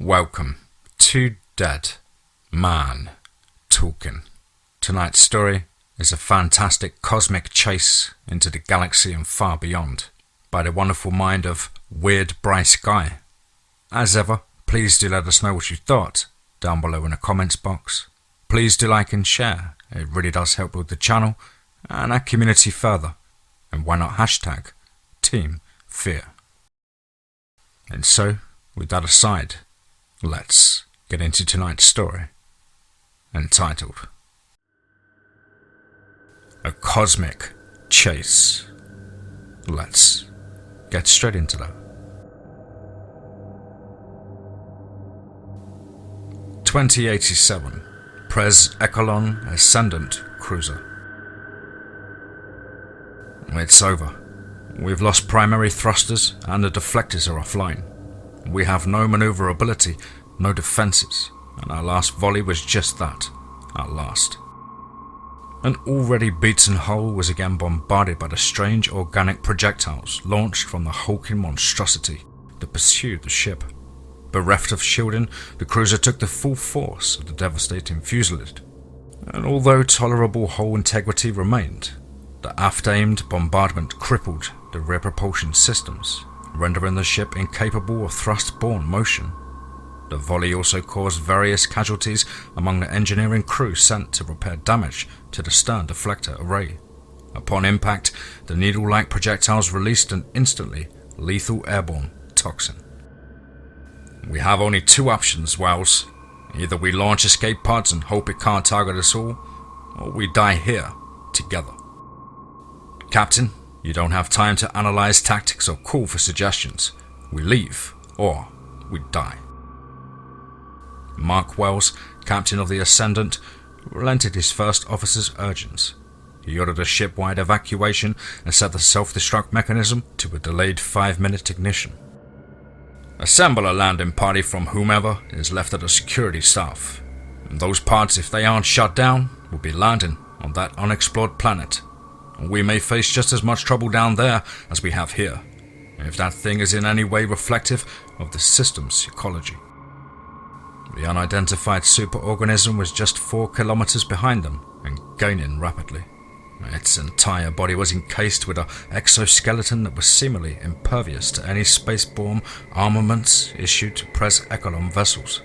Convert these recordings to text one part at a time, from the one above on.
Welcome to Dead Man Talking. Tonight's story is a fantastic cosmic chase into the galaxy and far beyond by the wonderful mind of WeirdBryceGuy. As ever, please do let us know what you thought down below in the comments box. Please do like and share, it really does help build the channel and our community further. And why not hashtag TeamFEAR. And so, with that aside, let's get into tonight's story, entitled A Cosmic Chase. Let's get straight into that. 2087 Prez-Echelon Ascendant cruiser. It's over. We've lost primary thrusters and the deflectors are offline. We have no maneuverability, no defences, and our last volley was just that, at last. An already beaten hull was again bombarded by the strange organic projectiles launched from the hulking monstrosity that pursued the ship. Bereft of shielding, the cruiser took the full force of the devastating fusillade, and although tolerable hull integrity remained, the aft-aimed bombardment crippled the rear propulsion systems, rendering the ship incapable of thrust-borne motion. The volley also caused various casualties among the engineering crew sent to repair damage to the stern deflector array. Upon impact, the needle-like projectiles released an instantly lethal airborne toxin. We have only two options, Wells. Either we launch escape pods and hope it can't target us all, or we die here, together. Captain, you don't have time to analyze tactics or call for suggestions. We leave, or we die. Mark Wells, captain of the Ascendant, relented his first officer's urgings. He ordered a ship-wide evacuation and set the self-destruct mechanism to a delayed 5-minute ignition. Assemble a landing party from whomever is left at the security staff. And those pods, if they aren't shut down, will be landing on that unexplored planet. And we may face just as much trouble down there as we have here, if that thing is in any way reflective of the system's ecology. The unidentified superorganism was just 4 kilometers behind them and gaining rapidly. Its entire body was encased with an exoskeleton that was seemingly impervious to any spaceborne armaments issued to Prez-Echelon vessels.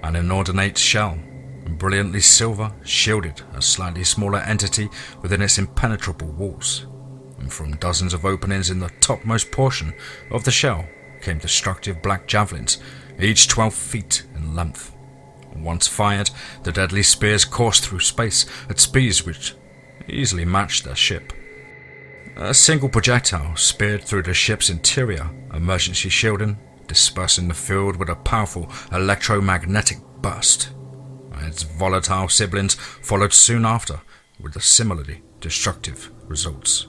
An inordinate shell, brilliantly silver, shielded a slightly smaller entity within its impenetrable walls, and from dozens of openings in the topmost portion of the shell came destructive black javelins, each 12 feet in length. Once fired, the deadly spears coursed through space at speeds which easily matched their ship. A single projectile speared through the ship's interior emergency shielding, dispersing the field with a powerful electromagnetic burst. Its volatile siblings followed soon after with the similarly destructive results.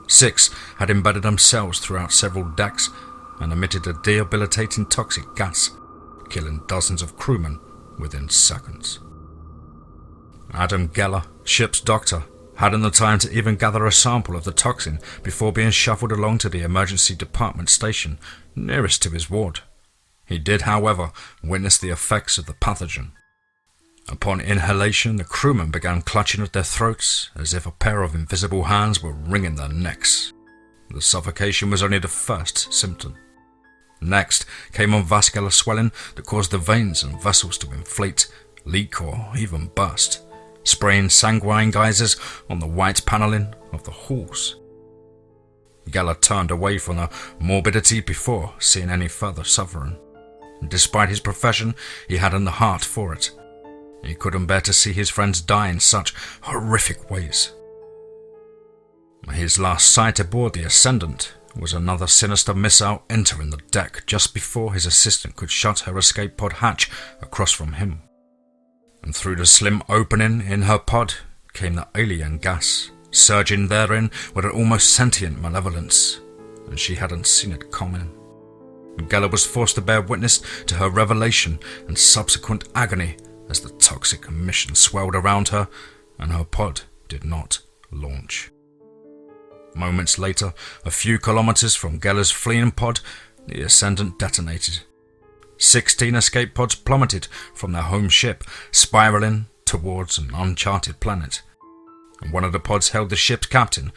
6 had embedded themselves throughout several decks and emitted a debilitating toxic gas, killing dozens of crewmen within seconds. Adam Geller, ship's doctor, hadn't the time to even gather a sample of the toxin before being shuffled along to the emergency department station nearest to his ward. He did, however, witness the effects of the pathogen. Upon inhalation, the crewmen began clutching at their throats as if a pair of invisible hands were wringing their necks. The suffocation was only the first symptom. Next came on vascular swelling that caused the veins and vessels to inflate, leak, or even burst, spraying sanguine geysers on the white paneling of the halls. Geller turned away from the morbidity before seeing any further suffering. Despite his profession, he hadn't the heart for it. He couldn't bear to see his friends die in such horrific ways. His last sight aboard the Ascendant was another sinister missile entering the deck just before his assistant could shut her escape pod hatch across from him. And through the slim opening in her pod came the alien gas, surging therein with an almost sentient malevolence, and she hadn't seen it coming. Geller was forced to bear witness to her revelation and subsequent agony as the toxic emission swelled around her and her pod did not launch. Moments later, a few kilometers from Geller's fleeing pod, the Ascendant detonated. 16 escape pods plummeted from their home ship, spiraling towards an uncharted planet. And one of the pods held the ship's captain,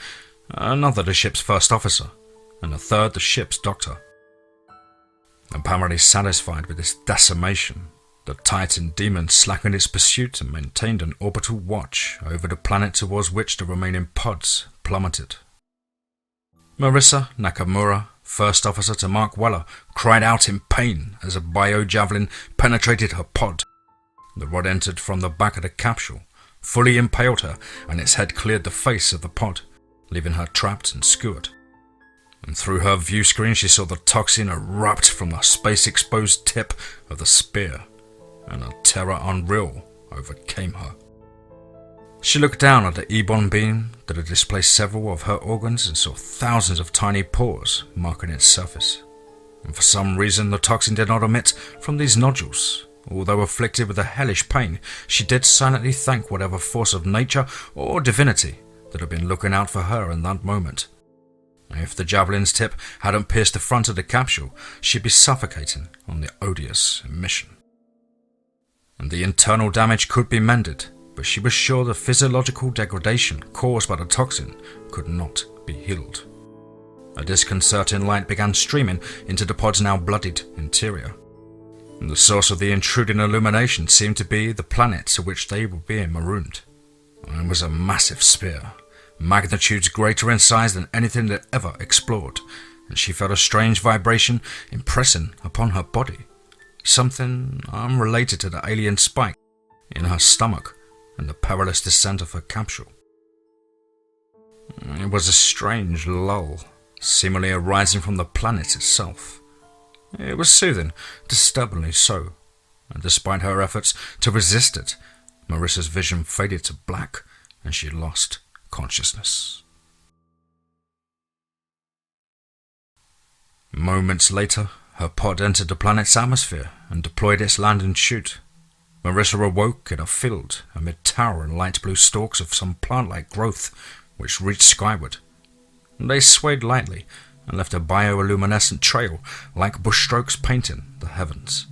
another the ship's first officer, and a third the ship's doctor. Apparently satisfied with this decimation, the Titan demon slackened its pursuit and maintained an orbital watch over the planet towards which the remaining pods plummeted. Marissa Nakamura, first officer to Mark Weller, cried out in pain as a bio-javelin penetrated her pod. The rod entered from the back of the capsule, fully impaled her, and its head cleared the face of the pod, leaving her trapped and skewered. And through her view screen she saw the toxin erupt from the space-exposed tip of the spear, and a terror unreal overcame her. She looked down at the Ebon beam that had displaced several of her organs and saw thousands of tiny pores marking its surface. And for some reason the toxin did not emit from these nodules. Although afflicted with a hellish pain, she did silently thank whatever force of nature or divinity that had been looking out for her in that moment. If the javelin's tip hadn't pierced the front of the capsule, she'd be suffocating on the odious emission. And the internal damage could be mended, but she was sure the physiological degradation caused by the toxin could not be healed. A disconcerting light began streaming into the pod's now bloodied interior. And the source of the intruding illumination seemed to be the planet to which they were being marooned. It was a massive spear, magnitudes greater in size than anything that ever explored, and she felt a strange vibration impressing upon her body, something unrelated to the alien spike in her stomach and the perilous descent of her capsule. It was a strange lull, seemingly arising from the planet itself. It was soothing, disturbingly so, and despite her efforts to resist it, Marissa's vision faded to black and she lost consciousness. Moments later, her pod entered the planet's atmosphere and deployed its landing chute. Marissa awoke in a field amid towering light blue stalks of some plant-like growth which reached skyward. They swayed lightly and left a bioluminescent trail like brushstrokes painting the heavens.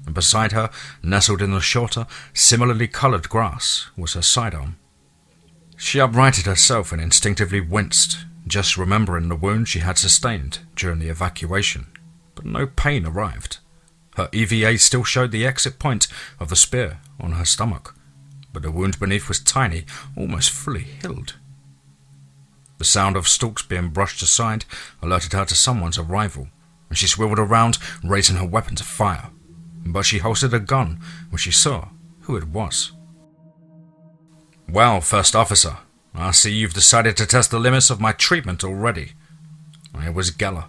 And beside her, nestled in the shorter, similarly coloured grass, was her sidearm. She uprighted herself and instinctively winced, just remembering the wound she had sustained during the evacuation, but no pain arrived. Her EVA still showed the exit point of the spear on her stomach, but the wound beneath was tiny, almost fully healed. The sound of stalks being brushed aside alerted her to someone's arrival, and she swiveled around, raising her weapon to fire. But she holstered a gun when she saw who it was. "Well, First Officer, I see you've decided to test the limits of my treatment already." It was Geller.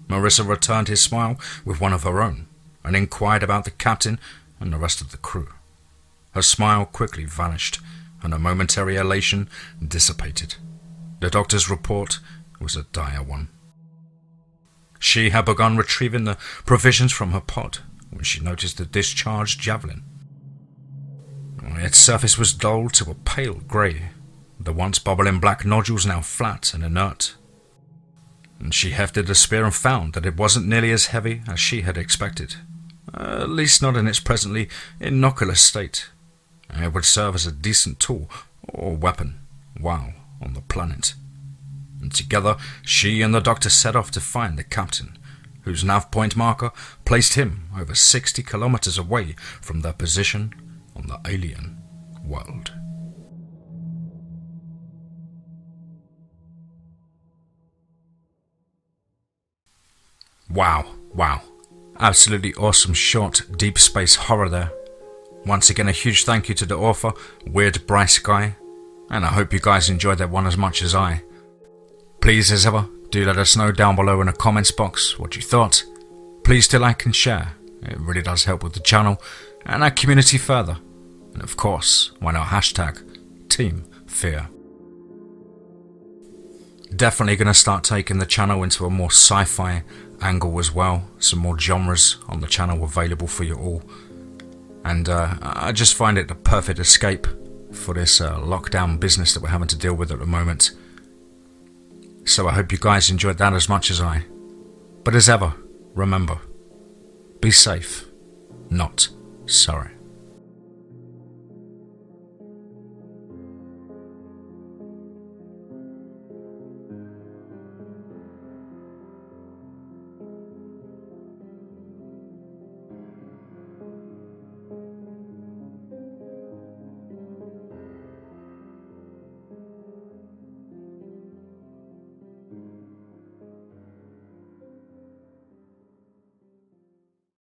Marissa returned his smile with one of her own, and inquired about the captain and the rest of the crew. Her smile quickly vanished, and her momentary elation dissipated. The doctor's report was a dire one. She had begun retrieving the provisions from her pod when she noticed the discharged javelin. Its surface was dulled to a pale grey, the once bubbling black nodules now flat and inert. And she hefted the spear and found that it wasn't nearly as heavy as she had expected, at least not in its presently innocuous state. It would serve as a decent tool or weapon while on the planet. And together, she and the doctor set off to find the captain, whose nav point marker placed him over 60 kilometers away from their position on the alien world. Wow. Absolutely awesome short, deep space horror there. Once again, a huge thank you to the author, WeirdBryceGuy, and I hope you guys enjoyed that one as much as I. Please, as ever, do let us know down below in the comments box what you thought. Please do like and share. It really does help with the channel and our community further. And of course, why not hashtag TeamFEAR. Definitely going to start taking the channel into a more sci-fi angle as well. Some more genres on the channel available for you all. And I just find it the perfect escape for this lockdown business that we're having to deal with at the moment. So I hope you guys enjoyed that as much as I. But as ever, remember, Be safe, not sorry.